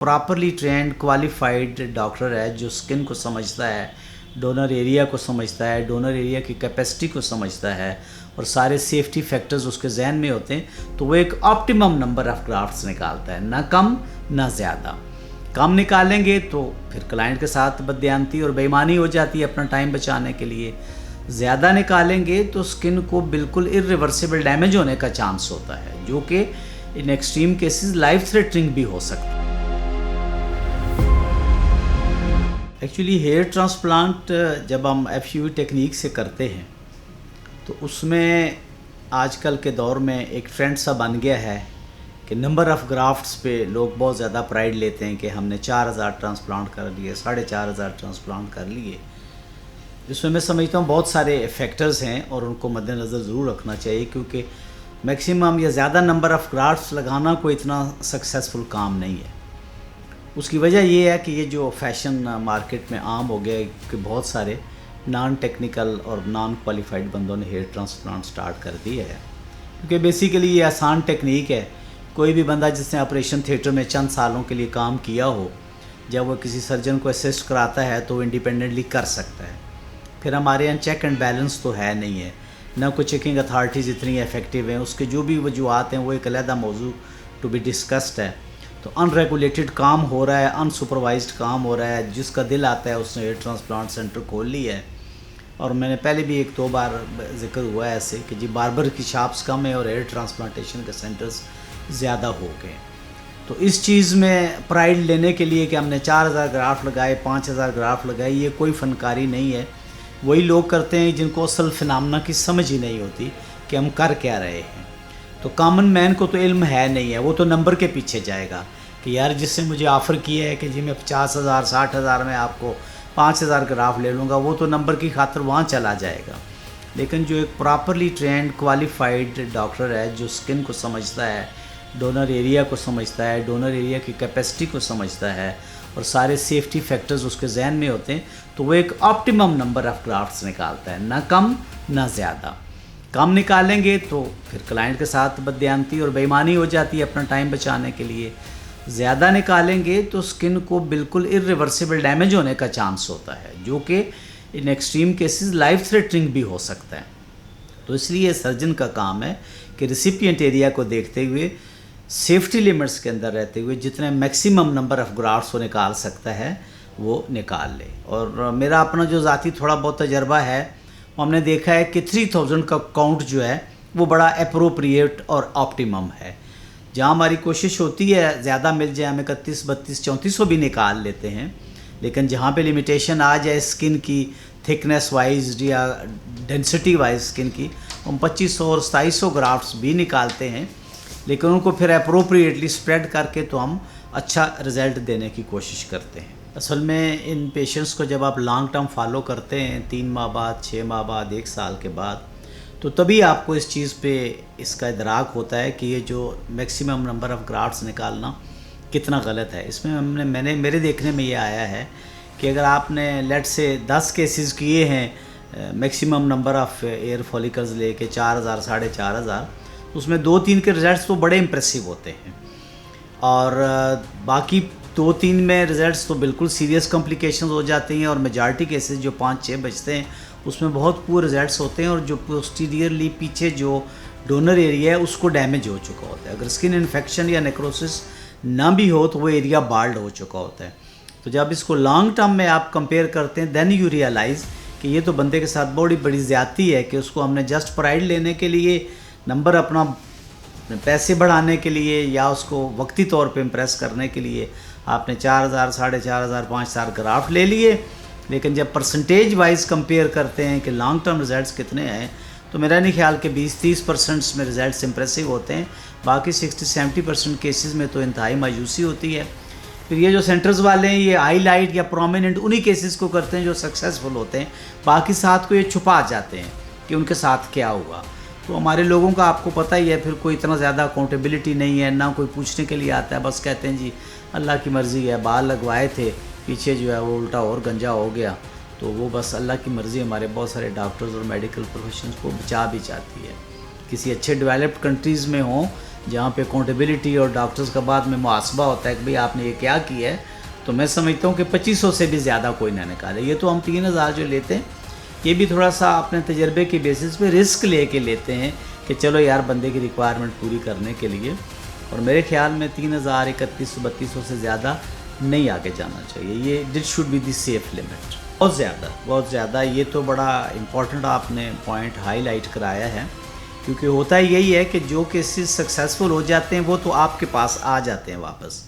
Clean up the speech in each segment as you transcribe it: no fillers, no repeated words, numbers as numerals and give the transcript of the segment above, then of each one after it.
Properly trend qualified doctor है जो skin को समझता है, डोनर एरिया को समझता है, डोनर एरिया की कैपेसिटी को समझता है और सारे सेफ्टी फैक्टर्स उसके जहन में होते हैं, तो वो एक ऑप्टिमम नंबर ऑफ ग्राफ्ट्स निकालता है, ना कम ना ज़्यादा। कम निकालेंगे तो फिर क्लाइंट के साथ बददियानती और बेईमानी हो जाती है अपना टाइम बचाने के लिए। ज़्यादा निकालेंगे तो स्किन को बिल्कुल इरिवर्सिबल डैमेज होने का चांस होता है, जो कि in extreme cases life threatening भी हो सकता है। एक्चुअली हेयर ट्रांसप्लांट जब हम FUE टेक्निक से करते हैं तो उसमें आजकल के दौर में एक ट्रेंड सा बन गया है कि नंबर ऑफ़ ग्राफ्ट्स पे लोग बहुत ज़्यादा प्राइड लेते हैं कि हमने 4000 ट्रांसप्लांट कर लिए, 4500 ट्रांसप्लांट कर लिए। इसमें मैं समझता हूँ बहुत सारे फैक्टर्स हैं और उनको मद्देनज़र ज़रूर रखना चाहिए, क्योंकि मैक्सिमम या ज़्यादा नंबर ऑफ़ ग्राफ्ट्स लगाना कोई इतना सक्सेसफुल काम नहीं है। उसकी वजह ये है कि ये जो फैशन मार्केट में आम हो गया है कि बहुत सारे नॉन टेक्निकल और नॉन क्वालिफाइड बंदों ने हेयर ट्रांसप्लांट स्टार्ट कर दिया है, क्योंकि बेसिकली ये आसान टेक्निक है। कोई भी बंदा जिसने ऑपरेशन थिएटर में चंद सालों के लिए काम किया हो, जब वो किसी सर्जन को असिस्ट कराता है तो वो इंडिपेंडेंटली कर सकता है। फिर हमारे यहाँ चेक एंड बैलेंस तो है नहीं है, ना कोई चेकिंग अथॉरिटीज़ इतनी इफेक्टिव हैं। उसके जो भी वजूहत हैं वो एक अलहदा मौजू टू बी डिस्कस्ड है। तो अनरेगुलेटेड काम हो रहा है, अनसुपरवाइज्ड काम हो रहा है। जिसका दिल आता है उसने हेयर ट्रांसप्लांट सेंटर खोल लिया है। और मैंने पहले भी एक दो बार जिक्र हुआ है ऐसे कि जी बार्बर की शॉप्स कम है और हेयर ट्रांसप्लांटेशन के सेंटर्स ज़्यादा हो गए। तो इस चीज़ में प्राइड लेने के लिए कि हमने 4000 ग्राफ्ट लगाए, 5000 ग्राफ्ट लगाए, ये कोई फनकारी नहीं है। वही लोग करते हैं जिनको असल फिनामिना की समझ ही नहीं होती कि हम कर क्या रहे हैं। तो कॉमन मैन को तो इल्म है नहीं है, वो तो नंबर के पीछे जाएगा कि यार जिससे मुझे ऑफ़र किया है कि जी मैं 50,000 60,000 में आपको 5000 ग्राफ ले लूँगा, वो तो नंबर की खातिर वहाँ चला जाएगा। लेकिन जो एक प्रॉपरली ट्रेंड क्वालिफाइड डॉक्टर है जो स्किन को समझता है, डोनर एरिया को समझता है, डोनर एरिया की कैपेसिटी को समझता है और सारे सेफ्टी फैक्टर्स उसके जहन में होते हैं, तो वो एक ऑप्टिमम नंबर ऑफ़ ग्राफ्ट्स निकालता है, ना कम ना ज़्यादा। कम निकालेंगे तो फिर क्लाइंट के साथ बददियानती और बेईमानी हो जाती है अपना टाइम बचाने के लिए। ज़्यादा निकालेंगे तो स्किन को बिल्कुल इरिवर्सिबल डैमेज होने का चांस होता है, जो कि in extreme cases life threatening भी हो सकता है। तो इसलिए सर्जन का काम है कि रिसिपिएंट एरिया को देखते हुए, सेफ्टी लिमिट्स के अंदर रहते हुए जितने मैक्सिमम नंबर ऑफ़ ग्राफ्ट्स वो निकाल सकता है वो निकाल ले। और मेरा अपना जो ज़ाती थोड़ा बहुत तजर्बा है, हमने देखा है कि 3000 का काउंट जो है वो बड़ा अप्रोप्रिएट और ऑप्टिमम है। जहाँ हमारी कोशिश होती है ज़्यादा मिल जाए, हम 31 32 3400 भी निकाल लेते हैं। लेकिन जहाँ पे लिमिटेशन आ जाए स्किन की थिकनेस वाइज या डेंसिटी वाइज स्किन की, हम 2500 और 2700 ग्राफ्ट्स भी निकालते हैं। लेकिन उनको फिर अप्रोप्रिएटली स्प्रेड करके तो हम अच्छा रिज़ल्ट देने की कोशिश करते हैं। असल में इन पेशेंट्स को जब आप लॉन्ग टर्म फॉलो करते हैं 3 माह बाद, 6 माह बाद, 1 साल के बाद, तो तभी आपको इस चीज़ पे इसका इदराक होता है कि ये जो मैक्सिमम नंबर ऑफ़ ग्राफ्ट्स निकालना कितना गलत है। इसमें मेरे देखने में ये आया है कि अगर आपने लेट से 10 केसेस किए हैं maximum number of air follicles लेके 4000 4500, उसमें 2-3 के रिजल्ट्स तो बड़े इंप्रेसिव होते हैं और बाकी 2-3 में रिजल्ट्स तो बिल्कुल सीरियस कॉम्प्लिकेशंस हो जाती हैं। और मेजॉरिटी केसेस जो 5-6 बचते हैं उसमें बहुत पुअर रिजल्ट्स होते हैं और जो पोस्टीरियरली पीछे जो डोनर एरिया है उसको डैमेज हो चुका होता है। अगर स्किन इन्फेक्शन या नेक्रोसिस ना भी हो तो वो एरिया बाल्ड हो चुका होता है। तो जब इसको लॉन्ग टर्म में आप कंपेयर करते हैं, देन यू रियलाइज़ कि ये तो बंदे के साथ बड़ी बड़ी ज़्यादती है कि उसको हमने जस्ट प्राइड लेने के लिए, नंबर अपना पैसे बढ़ाने के लिए या उसको वक्ती तौर पे इम्प्रेस करने के लिए आपने 4000 4500 5000 ग्राफ ले लिए। लेकिन जब परसेंटेज वाइज कंपेयर करते हैं कि लॉन्ग टर्म रिजल्ट्स कितने हैं, तो मेरा नहीं ख्याल कि 20-30% में रिजल्ट्स इंप्रेसिव होते हैं। बाकी 60-70% केसेस में तो इंतहाई मायूसी होती है। फिर ये जो सेंटर्स वाले हैं ये हाईलाइट या प्रोमिनेंट उन्हीं केसेस को करते हैं जो सक्सेसफुल होते हैं, बाकी साथ को ये छुपा जाते हैं कि उनके साथ क्या हुआ। तो हमारे लोगों का आपको पता ही है, फिर कोई इतना ज़्यादा अकाउंटेबिलिटी नहीं है, ना कोई पूछने के लिए आता है। बस कहते हैं जी अल्लाह की मर्ज़ी है, बाल लगवाए थे, पीछे जो है वो उल्टा और गंजा हो गया, तो वो बस अल्लाह की मर्ज़ी। हमारे बहुत सारे डॉक्टर्स और मेडिकल प्रोफेशनल्स को बचा भी जाती है। किसी अच्छे डेवलप्ड कंट्रीज़ में हों جہاں پہ اکاؤنٹیبلٹی اور ڈاکٹرز کا بعد میں محاسبہ ہوتا ہے کہ بھئی آپ نے یہ کیا کیا ہے، تو میں سمجھتا ہوں کہ 2500 سے بھی زیادہ کوئی نہ نکالے. یہ تو ہم 3000 جو لیتے ہیں یہ بھی تھوڑا سا اپنے تجربے کے بیسس پہ رسک لے کے لیتے ہیں کہ چلو یار بندے کی ریکوائرمنٹ پوری کرنے کے لیے. اور میرے خیال میں 3000 3100 3200 سے زیادہ نہیں آگے جانا چاہیے. یہ that should be the safe limit. بہت زیادہ یہ تو بڑا امپورٹنٹ آپ نے پوائنٹ ہائی لائٹ کرایا ہے، کیونکہ ہوتا یہی ہے کہ جو کیسز سکسیزفل ہو جاتے ہیں وہ تو آپ کے پاس آ جاتے ہیں واپس،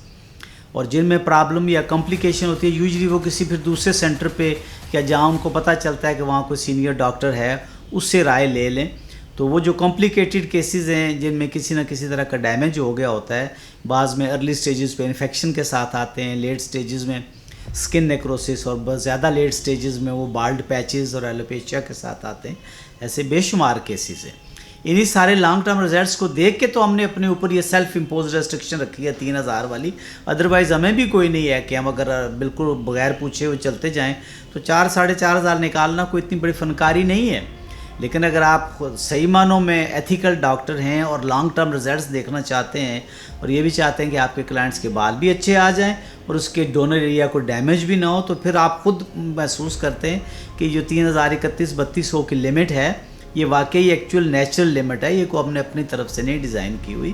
اور جن میں پرابلم یا کمپلیکیشن ہوتی ہے یوزلی وہ کسی پھر دوسرے سینٹر پہ یا جہاں ان کو پتہ چلتا ہے کہ وہاں کوئی سینئر ڈاکٹر ہے اس سے رائے لے لیں. تو وہ جو کمپلیکیٹڈ کیسز ہیں جن میں کسی نہ کسی طرح کا ڈیمیج ہو گیا ہوتا ہے، بعض میں ارلی سٹیجز پہ انفیکشن کے ساتھ آتے ہیں، لیٹ سٹیجز میں سکن نیکروسس، اور بہت زیادہ لیٹ سٹیجز میں وہ بالڈ پیچز اور ایلوپیشیا کے ساتھ آتے ہیں. ایسے بے شمار کیسز ہیں. انہی سارے لانگ ٹرم ریزلٹس کو دیکھ کے تو ہم نے اپنے اوپر یہ سیلف امپوز ریسٹرکشن رکھی ہے 3000 والی. ادروائز ہمیں بھی کوئی نہیں ہے کہ ہم اگر بالکل بغیر پوچھے ہوئے چلتے جائیں تو 4-4.5 نکالنا کوئی اتنی بڑی فنکاری نہیں ہے. لیکن اگر آپ صحیح معنوں میں ایتھیکل ڈاکٹر ہیں اور لانگ ٹرم ریزلٹس دیکھنا چاہتے ہیں اور یہ بھی چاہتے ہیں کہ آپ کے کلائنٹس کے بال بھی اچھے آ جائیں اور اس کے ڈونر ایریا کو ڈیمیج بھی نہ ہو، تو پھر آپ خود محسوس کرتے ہیں کہ جو 3000 3100 کی لمٹ ہے یہ واقعی ایکچوئل نیچرل لمٹ ہے. یہ کو ہم نے اپنی طرف سے نہیں ڈیزائن کی ہوئی.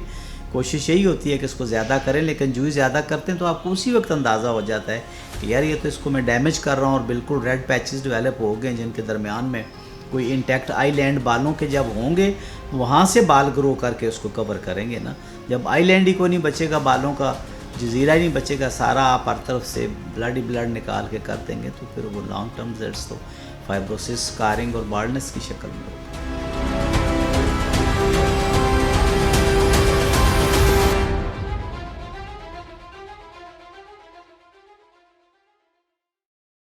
کوشش یہی ہوتی ہے کہ اس کو زیادہ کریں، لیکن جو ہی زیادہ کرتے ہیں تو آپ کو اسی وقت اندازہ ہو جاتا ہے کہ یار یہ تو اس کو میں ڈیمیج کر رہا ہوں، اور بالکل ریڈ پیچز ڈیولپ ہو گئے جن کے درمیان میں کوئی انٹیکٹ آئی لینڈ بالوں کے جب ہوں گے وہاں سے بال گرو کر کے اس کو کور کریں گے نا. جب آئی لینڈ ہی کو نہیں بچے گا، بالوں کا جزیرہ ہی نہیں بچے گا، سارا آپ ہر طرف سے بلڈ ہی بلڈ نکال کے کر دیں گے، تو پھر وہ لانگ ٹرم ریزلٹس تو فائبروسس، اسکارنگ اور بالڈنس کی شکل میں